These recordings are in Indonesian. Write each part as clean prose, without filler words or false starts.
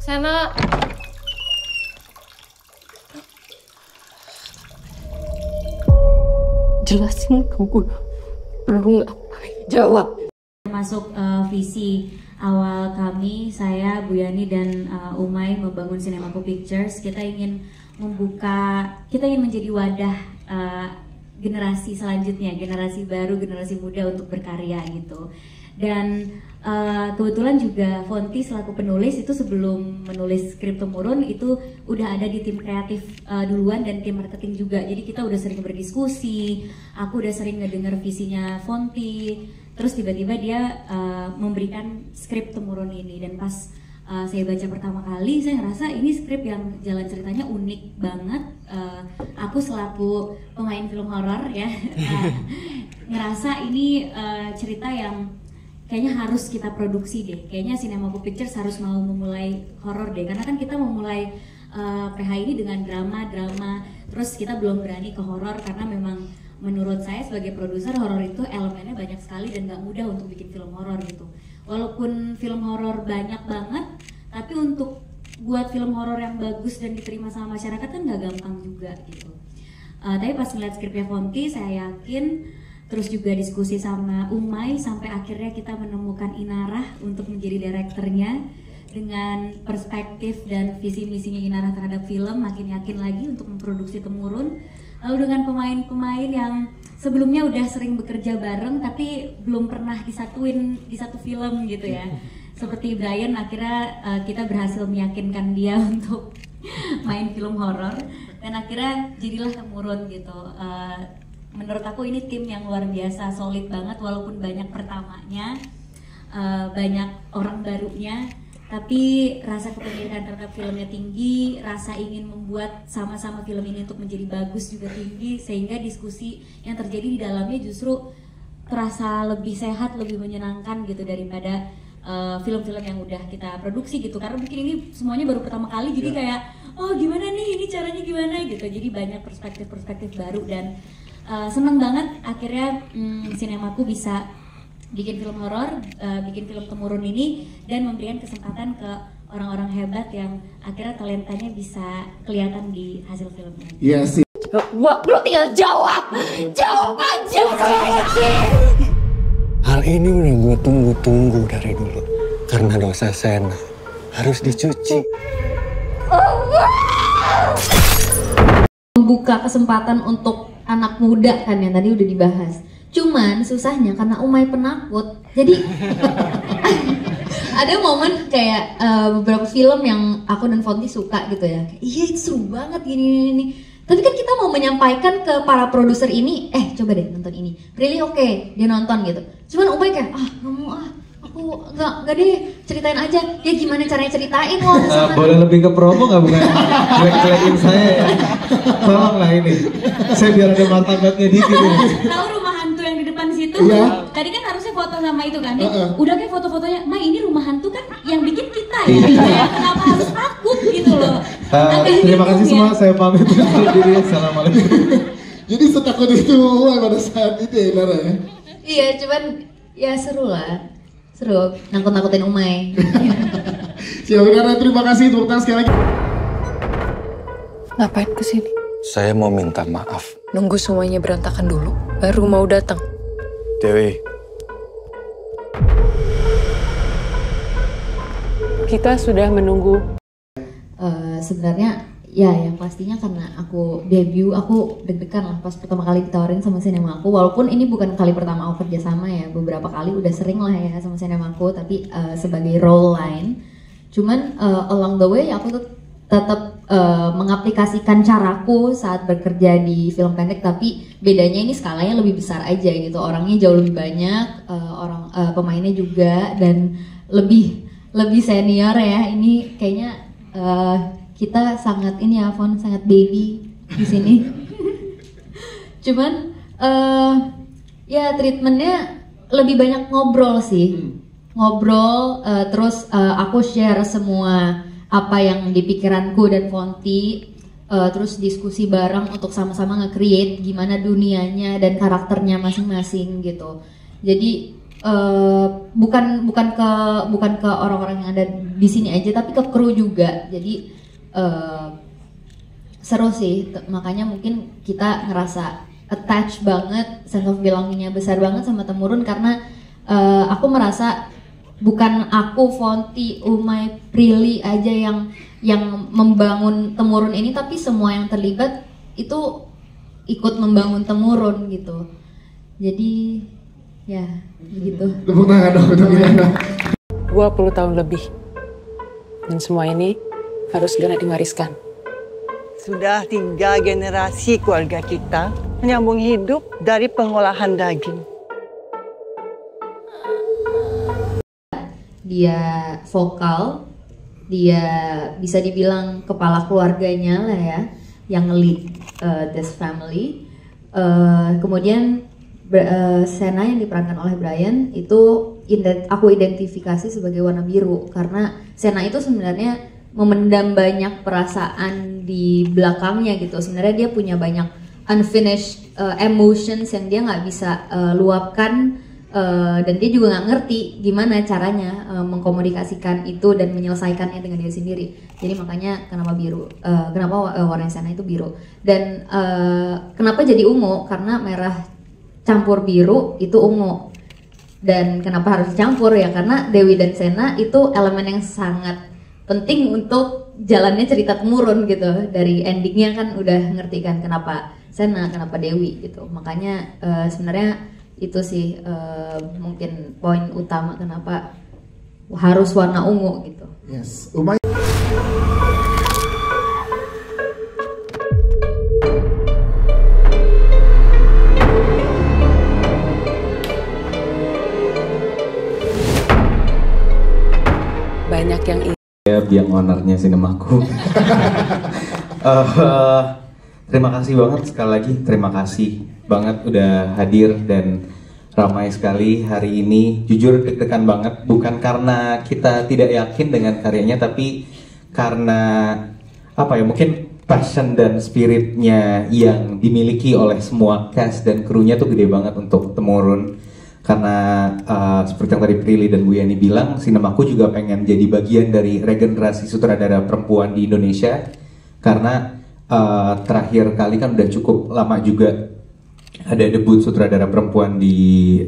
Sana. Jelasin ke gue. Lu nggak jawab. Masuk visi awal kami, saya, Bu Yani dan Umay membangun Sinemaku Pictures. Kita ingin menjadi wadah generasi selanjutnya, generasi baru, generasi muda untuk berkarya gitu. Dan kebetulan juga Fonty selaku penulis itu sebelum menulis skrip Temurun itu udah ada di tim kreatif duluan dan tim marketing juga. Jadi kita udah sering berdiskusi, aku udah sering ngedenger visinya Fonty. Terus tiba-tiba dia memberikan skrip Temurun ini, dan pas saya baca pertama kali saya ngerasa ini skrip yang jalan ceritanya unik banget. Aku selaku pemain film horor ya ngerasa ini cerita yang kayaknya harus kita produksi deh. Kayaknya Sinemaku Pictures harus mau memulai horor deh, karena kan kita memulai PH ini dengan drama, terus kita belum berani ke horor karena memang menurut saya sebagai produser, horor itu elemennya banyak sekali dan gak mudah untuk bikin film horor gitu. Walaupun film horor banyak banget, tapi untuk buat film horor yang bagus dan diterima sama masyarakat kan gak gampang juga gitu. Tapi pas ngeliat skripnya Fonty, saya yakin, terus juga diskusi sama Umay, sampai akhirnya kita menemukan Inarah untuk menjadi direkturnya. Dengan perspektif dan visi misinya Inarah terhadap film, makin yakin lagi untuk memproduksi Temurun. Lalu dengan pemain-pemain yang sebelumnya udah sering bekerja bareng tapi belum pernah disatuin di satu film gitu ya. Seperti Brian, akhirnya kita berhasil meyakinkan dia untuk main film horor, dan akhirnya jadilah Temurun gitu. Menurut aku ini tim yang luar biasa, solid banget walaupun banyak pertamanya, banyak orang barunya. Tapi rasa kepemilikan terhadap filmnya tinggi, rasa ingin membuat sama-sama film ini untuk menjadi bagus juga tinggi, sehingga diskusi yang terjadi di dalamnya justru terasa lebih sehat, lebih menyenangkan gitu daripada film-film yang udah kita produksi gitu. Karena mungkin ini semuanya baru pertama kali, jadi kayak oh gimana nih, ini caranya gimana gitu. Jadi banyak perspektif-perspektif baru, dan seneng banget akhirnya Sinemaku bisa bikin film horor, bikin film Temurun ini, dan memberikan kesempatan ke orang-orang hebat yang akhirnya talentanya bisa kelihatan di hasil filmnya. Iya sih. Wah, lu tinggal jawab aja. Hal ini udah gue tunggu-tunggu dari dulu, karena dosa Sena harus dicuci. Membuka kesempatan untuk anak muda kan yang tadi udah dibahas. Cuman susahnya karena Umay penakut, jadi ada momen kayak beberapa film yang aku dan Fonty suka gitu ya. Iya itu seru banget gini. Tapi kan kita mau menyampaikan ke para produser ini, coba deh nonton ini. Really oke, dia nonton gitu. Cuman Umay kayak nggak mau aku nggak deh, ceritain aja. Ya gimana caranya ceritain Wong? Boleh lebih ke promo nggak, bukan jelek-jelekin saya ya? Tolonglah ini, saya biar ada martabatnya dikit ini. Tahu rumah hantu yang di depan situ? Iya. Tadi kan harusnya foto sama itu kan? Udah kayak foto-fotonya, Ma ini rumah hantu kan yang bikin kita ya? Kenapa harus takut gitu loh? Terima kasih semua, saya pamit undur diri. Assalamualaikum. Jadi setakut itu pada saat itu ya Nara ya? Iya cuman ya seru lah. Seru, nakut-nakutin Umay. Siap Nara, terima kasih, tepuk tangan sekali lagi. Ngapain kesini? Saya mau minta maaf. Nunggu semuanya berantakan dulu, baru mau datang. Dewi, Kita sudah menunggu. Sebenarnya ya yang pastinya karena aku debut, aku deg-degan lah pas pertama kali ditawarin sama Sinemaku. Walaupun ini bukan kali pertama aku kerja sama ya, beberapa kali udah sering lah ya sama Sinemaku, tapi sebagai role lain. Cuman along the way aku tuh tetap mengaplikasikan caraku saat bekerja di film pendek, tapi bedanya ini skalanya lebih besar aja gitu. Orangnya jauh lebih banyak, pemainnya juga, dan lebih senior ya. Ini kayaknya kita sangat ini ya, Fon, sangat baby di sini. Cuman ya treatmentnya lebih banyak ngobrol sih, ngobrol. Terus aku share semua apa yang di pikiranku dan Fonty, terus diskusi bareng untuk sama-sama nge-create gimana dunianya dan karakternya masing-masing gitu. Jadi bukan ke orang-orang yang ada di sini aja, tapi ke kru juga. Jadi seru sih, makanya mungkin kita ngerasa attach banget, sense of belongingnya besar banget sama Temurun, karena aku merasa bukan aku, Fonty, Umay, Prilly aja yang membangun Temurun ini, tapi semua yang terlibat itu ikut membangun Temurun gitu. Jadi ya begitu. Tepuk tangan dong untuk Iriana. 20 tahun lebih. Dan semua ini harus segera diwariskan. Sudah 3 generasi keluarga kita menyambung hidup dari pengolahan daging. Dia vokal, dia bisa dibilang kepala keluarganya lah ya, yang nge-lead this family. Kemudian Sena yang diperankan oleh Brian itu aku identifikasi sebagai warna biru, karena Sena itu sebenarnya memendam banyak perasaan di belakangnya gitu. Sebenarnya dia punya banyak unfinished emotions yang dia nggak bisa luapkan, dan dia juga nggak ngerti gimana caranya mengkomunikasikan itu dan menyelesaikannya dengan dia sendiri. Jadi makanya kenapa biru, kenapa warna Sena itu biru, dan kenapa jadi ungu, karena merah campur biru itu ungu. Dan kenapa harus dicampur ya, karena Dewi dan Sena itu elemen yang sangat penting untuk jalannya cerita Temurun gitu. Dari endingnya kan udah ngerti kan kenapa Sena, kenapa Dewi gitu. Makanya sebenarnya itu sih mungkin poin utama kenapa harus warna ungu gitu. Yes, Umay. Banyak yang Biang ownernya Sinemaku. Terima kasih banget sekali lagi, terima kasih banget udah hadir dan ramai sekali hari ini. Jujur deg-degan banget, bukan karena kita tidak yakin dengan karyanya, tapi karena apa ya, mungkin passion dan spiritnya yang dimiliki oleh semua cast dan krunya tuh gede banget untuk Temurun. Karena seperti yang tadi Prilly dan Bu Yani bilang, Sinemaku juga pengen jadi bagian dari regenerasi sutradara perempuan di Indonesia. Karena terakhir kali kan udah cukup lama juga ada debut sutradara perempuan di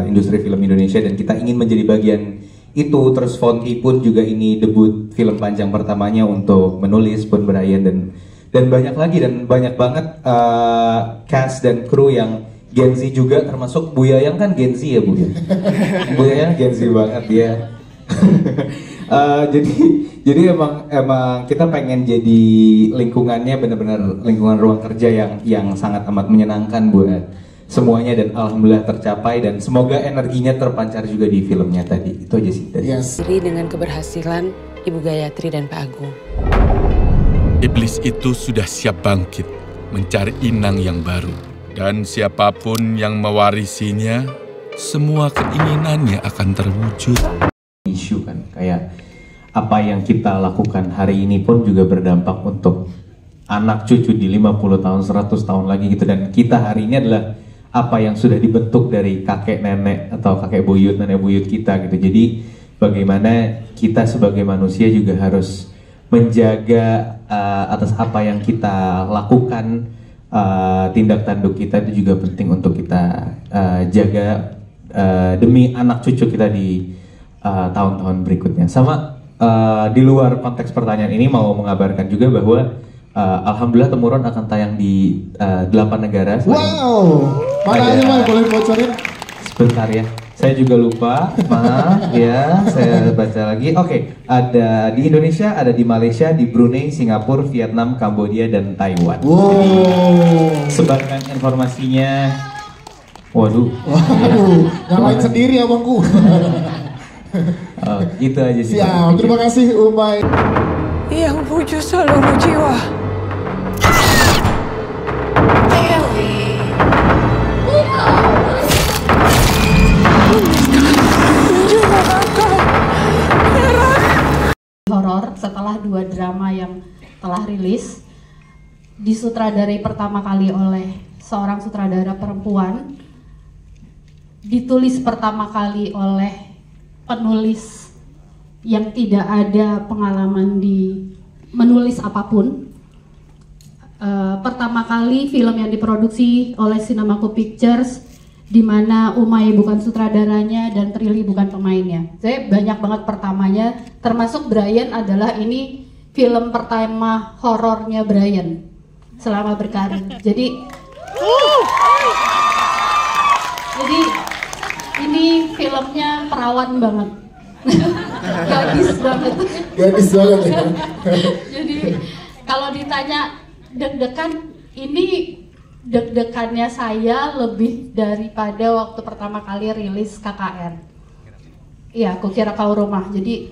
industri film Indonesia, dan kita ingin menjadi bagian itu. Terus Fonty pun juga ini debut film panjang pertamanya untuk menulis, pun Brian dan banyak lagi, dan banyak banget cast dan kru yang Gen Z juga, termasuk Bu Yayang kan Gen Z ya Bu ya. Bu Yayang Gen Z banget dia. Jadi emang kita pengen jadi lingkungannya benar-benar lingkungan ruang kerja yang sangat amat menyenangkan buat semuanya, dan alhamdulillah tercapai, dan semoga energinya terpancar juga di filmnya tadi. Itu aja sih tadi. Yes. dengan keberhasilan Ibu Gayatri dan Pak Agung. Iblis itu sudah siap bangkit mencari inang yang baru. Dan siapapun yang mewarisinya, semua keinginannya akan terwujud. Isu kan, kayak apa yang kita lakukan hari ini pun juga berdampak untuk anak cucu di 50 tahun, 100 tahun lagi gitu. Dan kita hari ini adalah apa yang sudah dibentuk dari kakek nenek atau kakek buyut, nenek buyut kita gitu. Jadi bagaimana kita sebagai manusia juga harus menjaga atas apa yang kita lakukan. Tindak tanduk kita itu juga penting untuk kita jaga demi anak cucu kita di tahun-tahun berikutnya. Sama di luar konteks pertanyaan ini mau mengabarkan juga bahwa alhamdulillah Temurun akan tayang di 8 negara. Wow, mana aja May, boleh bocorin? Sebentar ya, saya juga lupa, maaf ya, saya baca lagi. Oke, ada di Indonesia, ada di Malaysia, di Brunei, Singapura, Vietnam, Kambodia, dan Taiwan. Wow. Jadi, sebarkan informasinya. Waduh. Nyalain sendiri abangku. Itu aja sih. Siap, terima kasih Umay. Yang puju seluruh jiwa. Horor setelah 2 drama yang telah rilis, disutradarai pertama kali oleh seorang sutradara perempuan ditulis pertama kali oleh penulis yang tidak ada pengalaman di menulis apapun. Pertama kali film yang diproduksi oleh Sinemaku Pictures, di mana Umay bukan sutradaranya dan Prilly bukan pemainnya. Saya banyak banget pertamanya, termasuk Brian adalah ini film pertama horornya Brian selama berkarir. Jadi ini filmnya perawan banget. Gadis banget. Gadis banget ya. Jadi kalau ditanya deg-degan, ini deg-degannya saya lebih daripada waktu pertama kali rilis KKN. Iya, Kukira Kau Rumah. Jadi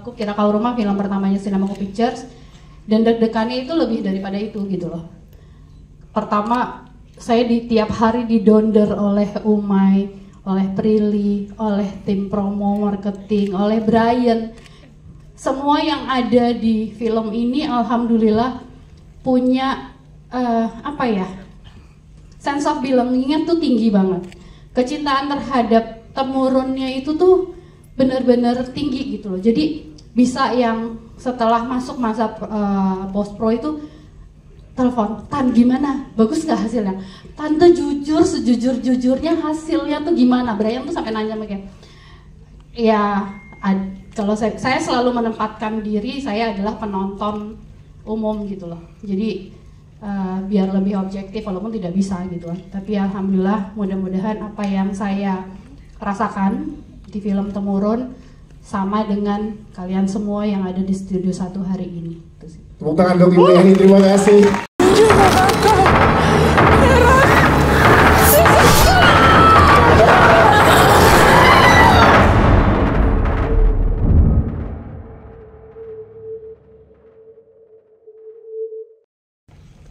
Kukira Kau Rumah film pertamanya Sinemaku Pictures, dan deg-degannya itu lebih daripada itu gitu loh. Pertama, saya tiap hari didonder oleh Umay, oleh Prilly, oleh tim promo marketing, oleh Brian. Semua yang ada di film ini alhamdulillah punya sense of belonging-nya tuh tinggi banget. Kecintaan terhadap temurunnya itu tuh benar-benar tinggi gitu loh. Jadi bisa yang setelah masuk masa post pro itu telepon, "Tan, gimana? Bagus nggak hasilnya?" "Tante, jujur, sejujur-jujurnya hasilnya tuh gimana?" Brian tuh sampai nanya kayak, ya kalau saya selalu menempatkan diri saya adalah penonton umum gitu loh. Jadi biar lebih objektif walaupun tidak bisa gitu kan. Tapi alhamdulillah mudah-mudahan apa yang saya rasakan di film Temurun sama dengan kalian semua yang ada di Studio 1 hari ini. Tepuk tangan dong Ibu Yani, terima kasih.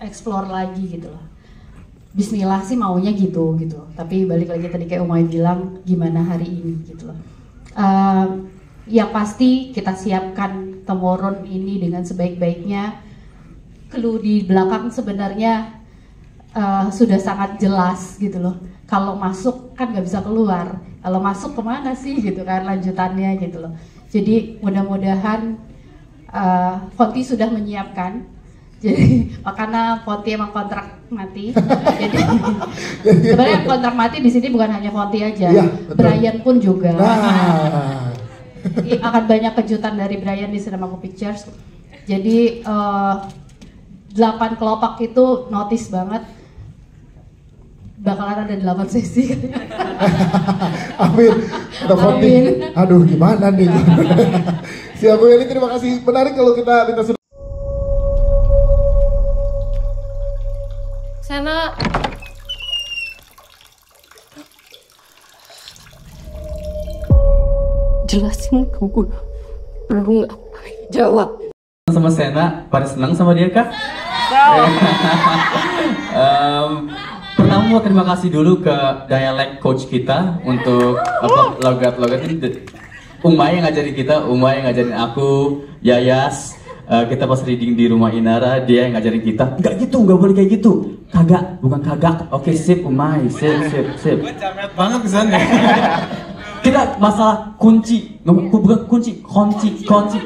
Explore lagi gitu loh. Bismillah sih maunya gitu. Tapi balik lagi tadi kayak Umay bilang, gimana hari ini gitu loh. Yang pasti kita siapkan Temurun ini dengan sebaik-baiknya. Clue di belakang sebenarnya sudah sangat jelas gitu loh. Kalau masuk kan nggak bisa keluar. Kalau masuk kemana sih gitu kan lanjutannya gitu loh. Jadi mudah-mudahan Fonti sudah menyiapkan. Jadi karena Fonti emang kontrak mati, jadi sebenarnya kontrak mati di sini bukan hanya Fonti aja, ya, Brian pun juga. Akan banyak kejutan dari Brian di Sinemaku Pictures. Jadi 8 kelopak itu notice banget. Bakalan ada 8 sesi. Amin. Kata Fonti, aduh gimana nih. Siap Bu Yani, terima kasih. Menarik kalau kita minta Sana. Jelasin ke gue. Lu nggak jawab. Sama Sena, pada senang sama dia kah? Pertama mau terima kasih dulu ke dialect coach kita untuk logat-logat ini. Umay yang ngajarin kita, Umay yang ngajarin aku, Yayas. Kita pas reading di rumah Inara, dia yang ngajarin kita, nggak gitu, nggak boleh kayak gitu, kagak, bukan kagak, oke sip Umay, sip. Gue jamet banget kesana. Kita masalah kunci, bukan kunci,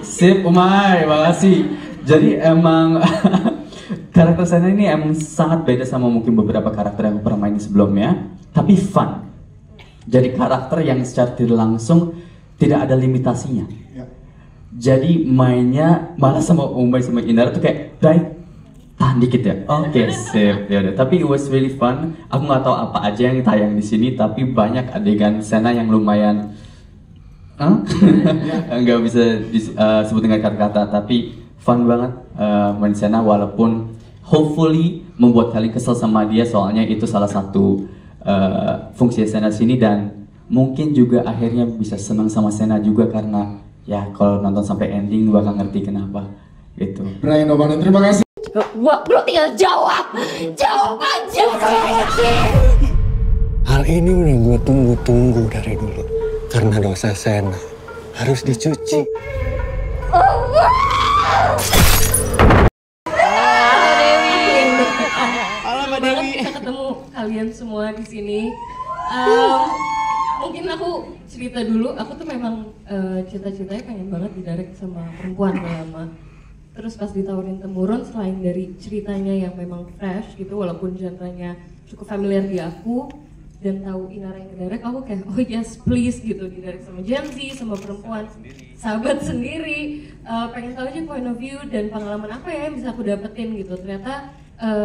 sip Umay, makasih. Jadi emang karakter Sena ini emang sangat beda sama mungkin beberapa karakter yang pernah main sebelumnya, tapi fun. Jadi karakter yang secara tidak langsung tidak ada limitasinya. Jadi mainnya malah sama Umay sama Indra tuh kayak tahan dikit ya. Oke, sip. Ya udah. Tapi it was really fun. Aku nggak tahu apa aja yang tayang di sini, tapi banyak adegan Sena yang lumayan nggak bisa disebut dengan kata-kata, tapi fun banget main Sena, walaupun hopefully membuat kalian kesel sama dia, soalnya itu salah satu fungsi Sena sini, dan mungkin juga akhirnya bisa senang sama Sena juga karena ya kalau nonton sampai ending bakal ngerti kenapa gitu. Brian Obanan, terima kasih. Wah, lo tinggal jawab aja. Hal ini udah gue tunggu-tunggu dari dulu. Karena dosa Sena harus dicuci. Halo Mbak Dewi. Ketemu kalian semua di sini. Mungkin aku cerita dulu, aku tuh memang cita-citanya pengen banget didirect sama perempuan lama. Terus pas ditawarin Temurun, selain dari ceritanya yang memang fresh gitu, walaupun genre-nya cukup familiar di aku, dan tahu Inara yang ngedirect, aku kayak oh yes please gitu, didirect sama Gen Z, sama perempuan, sahabat sendiri, pengen tahu aja point of view dan pengalaman apa ya yang bisa aku dapetin gitu. Ternyata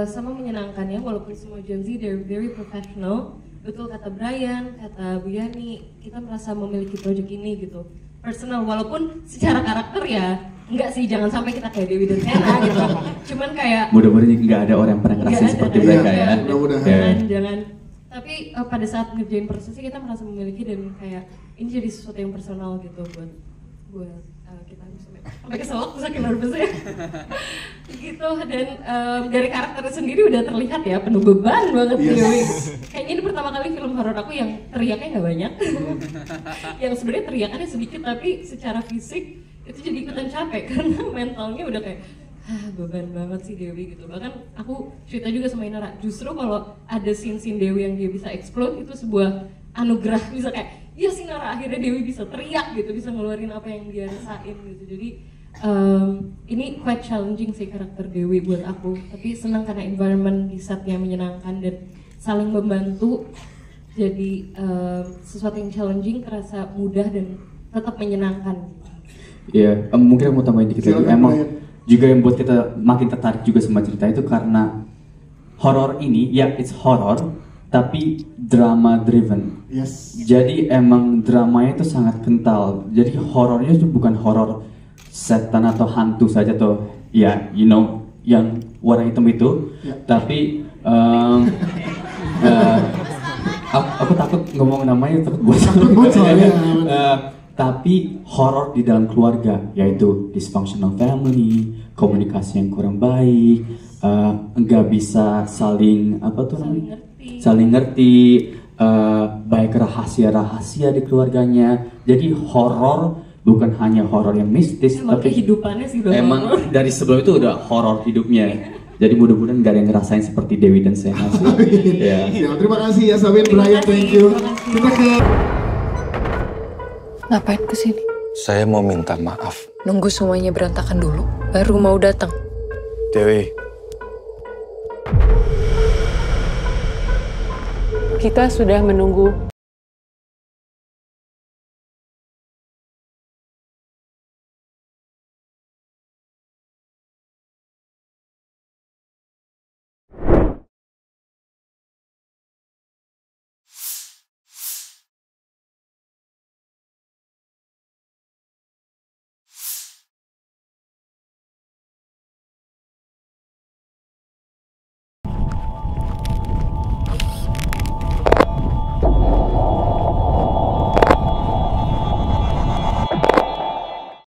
sama menyenangkannya, walaupun semua Gen Z they're very professional. Betul kata Brian, kata Bu Yani, kita merasa memiliki project ini gitu personal, walaupun secara karakter ya enggak sih, jangan sampai kita kayak Dewi dan Sena gitu. Cuman kayak mudah-mudahan nggak ada orang yang pernah ngerasain seperti mereka ya. Jangan. Tapi pada saat ngerjain prosesnya kita merasa memiliki dan kayak ini jadi sesuatu yang personal gitu buat kita sampai keselak saking nervousnya gitu. Dan dari karakternya sendiri udah terlihat ya penuh beban banget Dewi. Kayaknya ini pertama kali film horor aku yang teriaknya nggak banyak yang sebenarnya teriakannya sedikit tapi secara fisik itu jadi ikutan capek karena mentalnya udah kayak beban banget sih Dewi gitu. Bahkan aku cerita juga sama Inara, justru kalau ada scene-scene Dewi yang dia bisa explode itu sebuah anugerah, bisa kayak ya si Nara akhirnya Dewi bisa teriak gitu, bisa ngeluarin apa yang dia rasain gitu. Jadi ini quite challenging sih karakter Dewi buat aku, tapi senang karena environment di setnya menyenangkan dan saling membantu. Jadi sesuatu yang challenging terasa mudah dan tetap menyenangkan. Iya, mungkin aku mau tambahin dikit lagi. Emang juga yang buat kita makin tertarik juga sama cerita itu karena horor ini, ya it's horror, tapi drama driven. Yes. Jadi emang dramanya itu sangat kental. Jadi horornya itu bukan horor setan atau hantu saja tuh, ya you know yang warna hitam itu. Tapi aku takut ngomong namanya, takut bocor. Tapi horor di dalam keluarga, yaitu dysfunctional family, komunikasi yang kurang baik, nggak bisa saling saling ngerti, baik rahasia di keluarganya. Jadi horor bukan hanya horor yang mistis, emang tapi kehidupannya sih emang dari sebelum itu udah horor hidupnya. Jadi mudah-mudahan nggak ada yang ngerasain seperti Dewi dan Sena sih. Ya. Terima kasih ya Sabin, Brian, thank you. Kita ke Ngapain kesini? Saya mau minta maaf. Nunggu semuanya berantakan dulu, baru mau datang. Dewi. Kita sudah menunggu